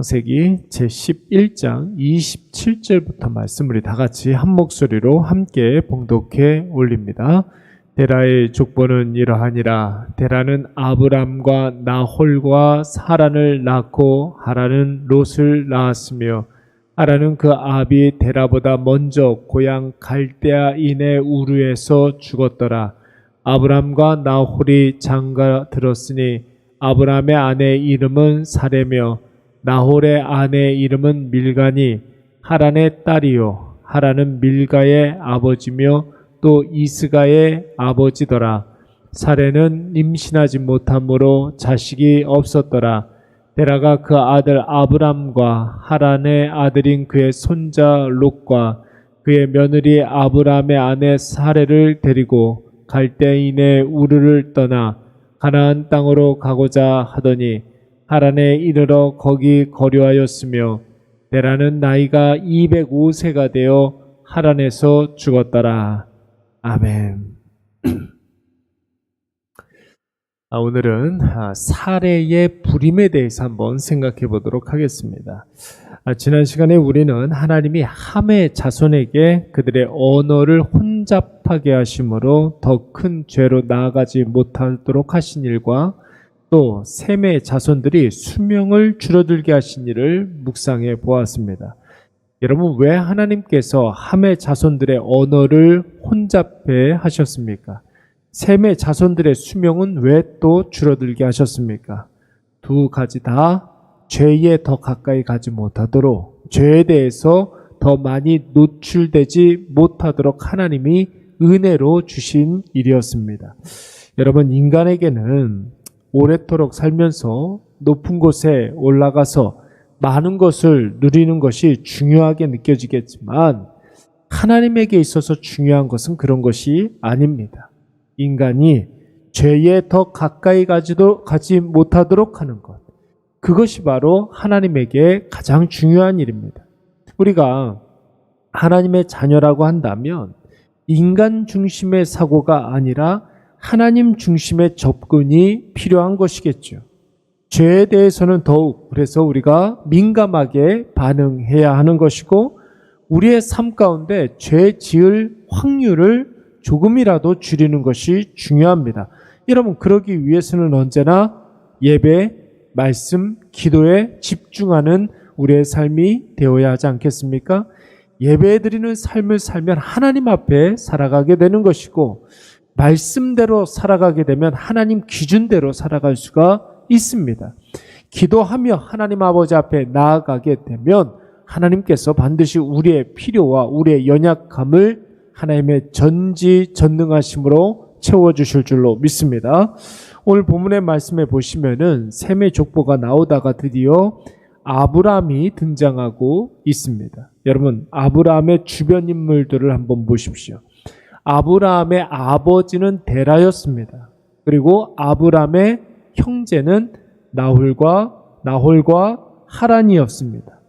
창세기 제11장 27절부터 말씀 우리 다 같이 한 목소리로 함께 봉독해 올립니다. 데라의 족보는 이러하니라. 데라는 아브람과 나홀과 하란을 낳고 하란은 롯을 낳았으며 하란은 그 아비 데라보다 먼저 고향 갈대아인의 우르에서 죽었더라. 아브람과 나홀이 장가 들었으니 아브람의 아내 이름은 사레며 나홀의 아내 이름은 밀가니 하란의 딸이요 하란은 밀가의 아버지며 또 이스가의 아버지더라. 사레는 임신하지 못함으로 자식이 없었더라. 데라가 그 아들 아브람과 하란의 아들인 그의 손자 롯과 그의 며느리 아브람의 아내 사레를 데리고 갈대인의 우르를 떠나 가나안 땅으로 가고자 하더니 하란에 이르러 거기 거류하였으며 데라는 나이가 205세가 되어 하란에서 죽었더라. 아멘. 오늘은 사레의 부림에 대해서 한번 생각해 보도록 하겠습니다. 지난 시간에 우리는 하나님이 함의 자손에게 그들의 언어를 혼잡하게 하심으로 더 큰 죄로 나아가지 못하도록 하신 일과 또 셈의 자손들이 수명을 줄어들게 하신 일을 묵상해 보았습니다. 여러분, 왜 하나님께서 함의 자손들의 언어를 혼잡해 하셨습니까? 셈의 자손들의 수명은 왜 또 줄어들게 하셨습니까? 두 가지 다 죄에 더 가까이 가지 못하도록, 죄에 대해서 더 많이 노출되지 못하도록 하나님이 은혜로 주신 일이었습니다. 여러분, 인간에게는 오래도록 살면서 높은 곳에 올라가서 많은 것을 누리는 것이 중요하게 느껴지겠지만 하나님에게 있어서 중요한 것은 그런 것이 아닙니다. 인간이 죄에 더 가까이 가지 못하도록 하는 것, 그것이 바로 하나님에게 가장 중요한 일입니다. 우리가 하나님의 자녀라고 한다면 인간 중심의 사고가 아니라 하나님 중심의 접근이 필요한 것이겠죠. 죄에 대해서는 더욱 그래서 우리가 민감하게 반응해야 하는 것이고 우리의 삶 가운데 죄 지을 확률을 조금이라도 줄이는 것이 중요합니다. 여러분, 그러기 위해서는 언제나 예배, 말씀, 기도에 집중하는 우리의 삶이 되어야 하지 않겠습니까? 예배 드리는 삶을 살면 하나님 앞에 살아가게 되는 것이고 말씀대로 살아가게 되면 하나님 기준대로 살아갈 수가 있습니다. 기도하며 하나님 아버지 앞에 나아가게 되면 하나님께서 반드시 우리의 필요와 우리의 연약함을 하나님의 전지전능하심으로 채워주실 줄로 믿습니다. 오늘 본문의 말씀에 보시면은 셈의 족보가 나오다가 드디어 아브람이 등장하고 있습니다. 여러분, 아브람의 주변 인물들을 한번 보십시오. 아브람의 아버지는 데라였습니다. 그리고 아브람의 형제는 나홀과 하란이었습니다.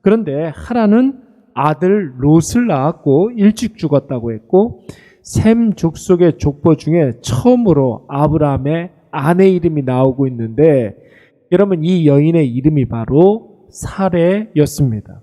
그런데 하란은 아들 롯을 낳았고 일찍 죽었다고 했고 셈 족속의 족보 중에 처음으로 아브람의 아내 이름이 나오고 있는데 여러분, 이 여인의 이름이 바로 사레였습니다.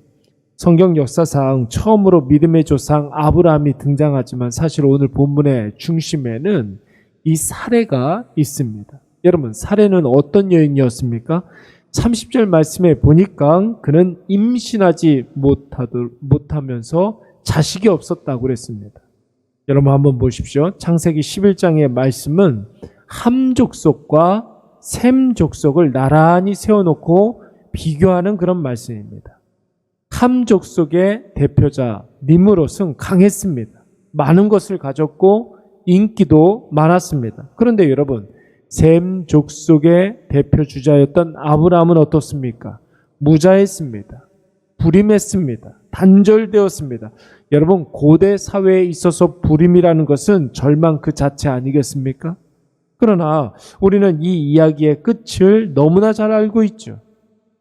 성경 역사상 처음으로 믿음의 조상 아브라함이 등장하지만 사실 오늘 본문의 중심에는 이 사레가 있습니다. 여러분, 사레는 어떤 여인이었습니까? 30절 말씀에 보니까 그는 임신하지 못하면서 자식이 없었다고 그랬습니다. 여러분 한번 보십시오. 창세기 11장의 말씀은 함 족속과 셈 족속을 나란히 세워놓고 비교하는 그런 말씀입니다. 함 족속의 대표자 니므롯은 강했습니다. 많은 것을 가졌고 인기도 많았습니다. 그런데 여러분, 셈 족속의 대표 주자였던 아브라함은 어떻습니까? 무자했습니다. 불임했습니다. 단절되었습니다. 여러분, 고대 사회에 있어서 불임이라는 것은 절망 그 자체 아니겠습니까? 그러나 우리는 이 이야기의 끝을 너무나 잘 알고 있죠.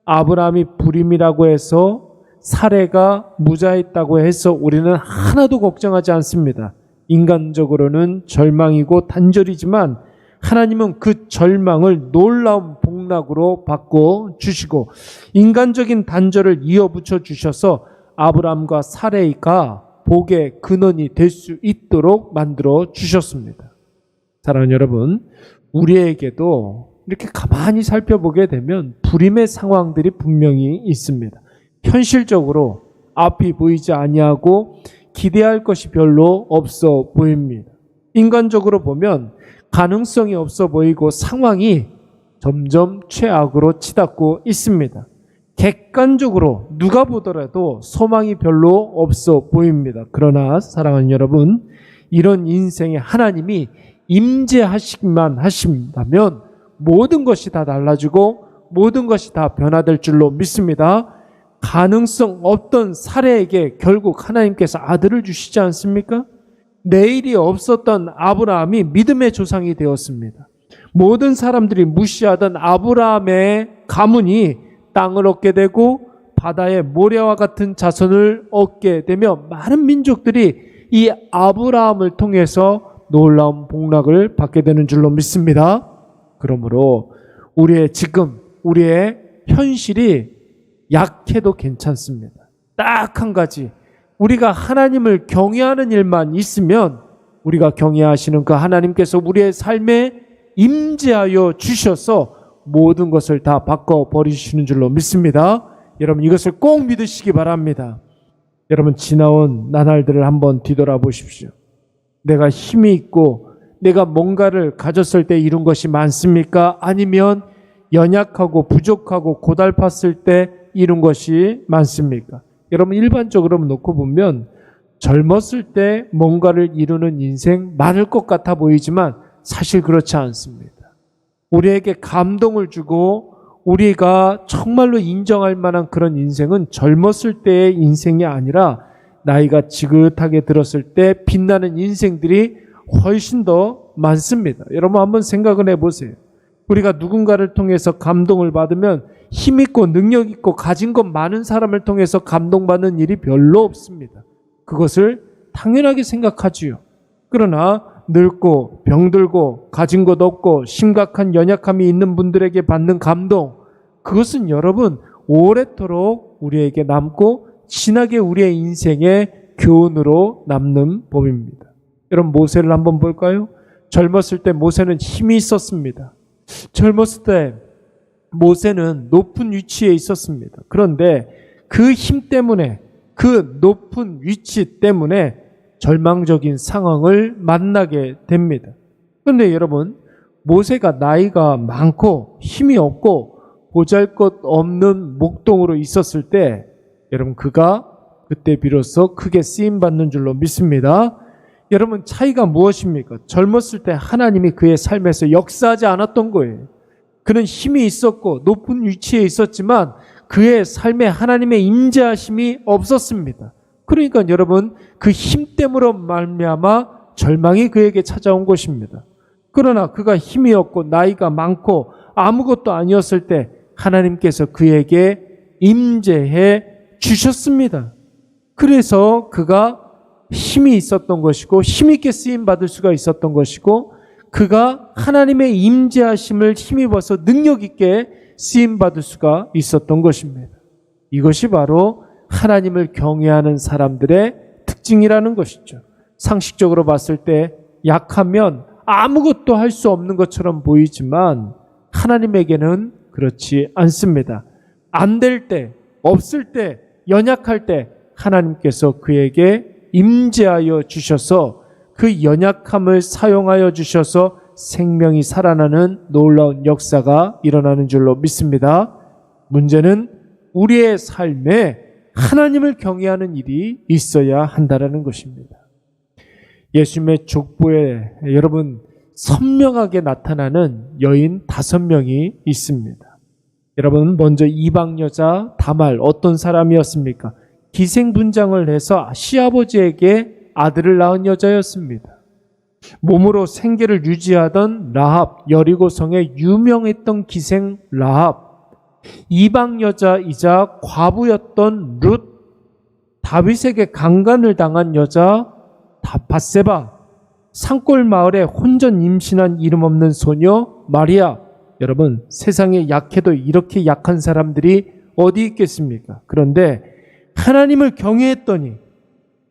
아브라함이 불임이라고 해서 사레가 무자했다고 해서 우리는 하나도 걱정하지 않습니다. 인간적으로는 절망이고 단절이지만 하나님은 그 절망을 놀라운 복락 복락으로 바꿔 주시고 인간적인 단절을 이어붙여 주셔서 아브라함과 사레이가 복의 근원이 될 수 있도록 만들어 주셨습니다. 사랑하는 여러분, 우리에게도 이렇게 가만히 살펴보게 되면 불임의 상황들이 분명히 있습니다. 현실적으로 앞이 보이지 아니하고 기대할 것이 별로 없어 보입니다. 인간적으로 보면 가능성이 없어 보이고 상황이 점점 최악으로 치닫고 있습니다. 객관적으로 누가 보더라도 소망이 별로 없어 보입니다. 그러나 사랑하는 여러분, 이런 인생에 하나님이 임재하시기만 하신다면 모든 것이 다 달라지고 모든 것이 다 변화될 줄로 믿습니다. 가능성 없던 사례에게 결국 하나님께서 아들을 주시지 않습니까? 내일이 없었던 아브라함이 믿음의 조상이 되었습니다. 모든 사람들이 무시하던 아브라함의 가문이 땅을 얻게 되고 바다의 모래와 같은 자손을 얻게 되며 많은 민족들이 이 아브라함을 통해서 놀라운 복락을 받게 되는 줄로 믿습니다. 그러므로 우리의 지금, 우리의 현실이 약해도 괜찮습니다. 딱 한 가지, 우리가 하나님을 경외하는 일만 있으면 우리가 경외하시는 그 하나님께서 우리의 삶에 임재하여 주셔서 모든 것을 다 바꿔버리시는 줄로 믿습니다. 여러분, 이것을 꼭 믿으시기 바랍니다. 여러분, 지나온 나날들을 한번 뒤돌아보십시오. 내가 힘이 있고 내가 뭔가를 가졌을 때 이룬 것이 많습니까? 아니면 연약하고 부족하고 고달팠을 때 이룬 것이 많습니까? 여러분, 일반적으로 놓고 보면 젊었을 때 뭔가를 이루는 인생 많을 것 같아 보이지만 사실 그렇지 않습니다. 우리에게 감동을 주고 우리가 정말로 인정할 만한 그런 인생은 젊었을 때의 인생이 아니라 나이가 지긋하게 들었을 때 빛나는 인생들이 훨씬 더 많습니다. 여러분, 한번 생각을 해보세요. 우리가 누군가를 통해서 감동을 받으면 힘있고 능력있고 가진 것 많은 사람을 통해서 감동받는 일이 별로 없습니다. 그것을 당연하게 생각하지요. 그러나 늙고 병들고 가진 것 없고 심각한 연약함이 있는 분들에게 받는 감동, 그것은 여러분 오래도록 우리에게 남고 진하게 우리의 인생의 교훈으로 남는 법입니다. 여러분, 모세를 한번 볼까요? 젊었을 때 모세는 힘이 있었습니다. 젊었을 때 모세는 높은 위치에 있었습니다. 그런데 그 힘 때문에, 그 높은 위치 때문에 절망적인 상황을 만나게 됩니다. 그런데 여러분, 모세가 나이가 많고 힘이 없고 보잘것없는 목동으로 있었을 때 여러분, 그가 그때 비로소 크게 쓰임받는 줄로 믿습니다. 여러분, 차이가 무엇입니까? 젊었을 때 하나님이 그의 삶에서 역사하지 않았던 거예요. 그는 힘이 있었고 높은 위치에 있었지만 그의 삶에 하나님의 임재하심이 없었습니다. 그러니까 여러분, 그 힘 때문에 말미암아 절망이 그에게 찾아온 것입니다. 그러나 그가 힘이 없고 나이가 많고 아무것도 아니었을 때 하나님께서 그에게 임재해 주셨습니다. 그래서 그가 힘이 있었던 것이고 힘있게 쓰임받을 수가 있었던 것이고 그가 하나님의 임재하심을 힘입어서 능력있게 쓰임받을 수가 있었던 것입니다. 이것이 바로 하나님을 경외하는 사람들의 특징이라는 것이죠. 상식적으로 봤을 때 약하면 아무것도 할 수 없는 것처럼 보이지만 하나님에게는 그렇지 않습니다. 안 될 때, 없을 때, 연약할 때 하나님께서 그에게 임재하여 주셔서 그 연약함을 사용하여 주셔서 생명이 살아나는 놀라운 역사가 일어나는 줄로 믿습니다. 문제는 우리의 삶에 하나님을 경외하는 일이 있어야 한다는 것입니다. 예수님의 족보에 여러분 선명하게 나타나는 여인 5명이 있습니다. 여러분, 먼저 이방 여자 다말, 어떤 사람이었습니까? 기생분장을 해서 시아버지에게 아들을 낳은 여자였습니다. 몸으로 생계를 유지하던 라합, 여리고성의 유명했던 기생 라합, 이방 여자이자 과부였던 룻, 다윗에게 강간을 당한 여자 밧세바, 산골 마을에 혼전 임신한 이름 없는 소녀 마리아. 여러분, 세상에 약해도 이렇게 약한 사람들이 어디 있겠습니까? 그런데 하나님을 경외했더니,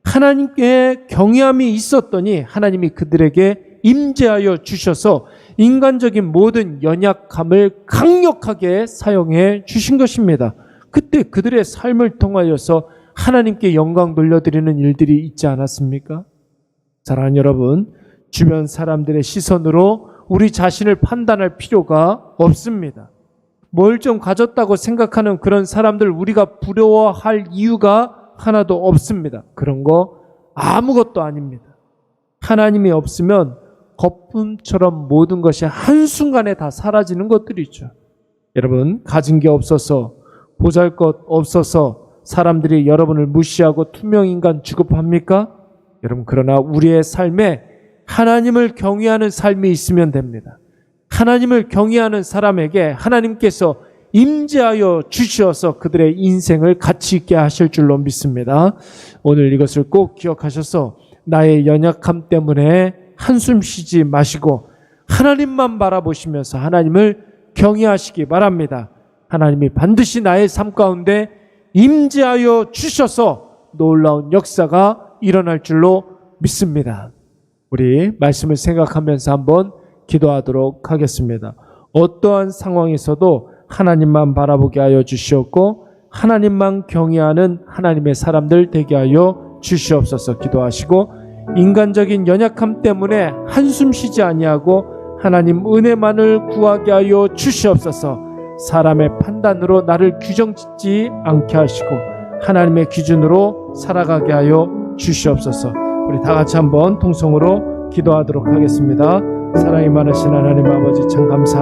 하나님께 경외함이 있었더니 하나님이 그들에게 임재하여 주셔서 인간적인 모든 연약함을 강력하게 사용해 주신 것입니다. 그때 그들의 삶을 통하여서 하나님께 영광 돌려드리는 일들이 있지 않았습니까? 사랑하는 여러분, 주변 사람들의 시선으로 우리 자신을 판단할 필요가 없습니다. 뭘 좀 가졌다고 생각하는 그런 사람들 우리가 부러워할 이유가 하나도 없습니다. 그런 거 아무것도 아닙니다. 하나님이 없으면 거품처럼 모든 것이 한순간에 다 사라지는 것들이죠. 여러분, 가진 게 없어서, 보잘것 없어서 사람들이 여러분을 무시하고 투명인간 취급합니까? 여러분, 그러나 우리의 삶에 하나님을 경외하는 삶이 있으면 됩니다. 하나님을 경외하는 사람에게 하나님께서 임재하여 주셔서 그들의 인생을 가치 있게 하실 줄로 믿습니다. 오늘 이것을 꼭 기억하셔서 나의 연약함 때문에 한숨 쉬지 마시고 하나님만 바라보시면서 하나님을 경외하시기 바랍니다. 하나님이 반드시 나의 삶 가운데 임재하여 주셔서 놀라운 역사가 일어날 줄로 믿습니다. 우리 말씀을 생각하면서 한번 기도하도록 하겠습니다. 어떠한 상황에서도 하나님만 바라보게 하여 주시옵고 하나님만 경외하는 하나님의 사람들 되게 하여 주시옵소서. 기도하시고 인간적인 연약함 때문에 한숨 쉬지 아니하고 하나님 은혜만을 구하게 하여 주시옵소서. 사람의 판단으로 나를 규정짓지 않게 하시고 하나님의 기준으로 살아가게 하여 주시옵소서. 우리 다 같이 한번 통성으로 기도하도록 하겠습니다. 사랑이 많으신 하나님 아버지, 참 감사합니다.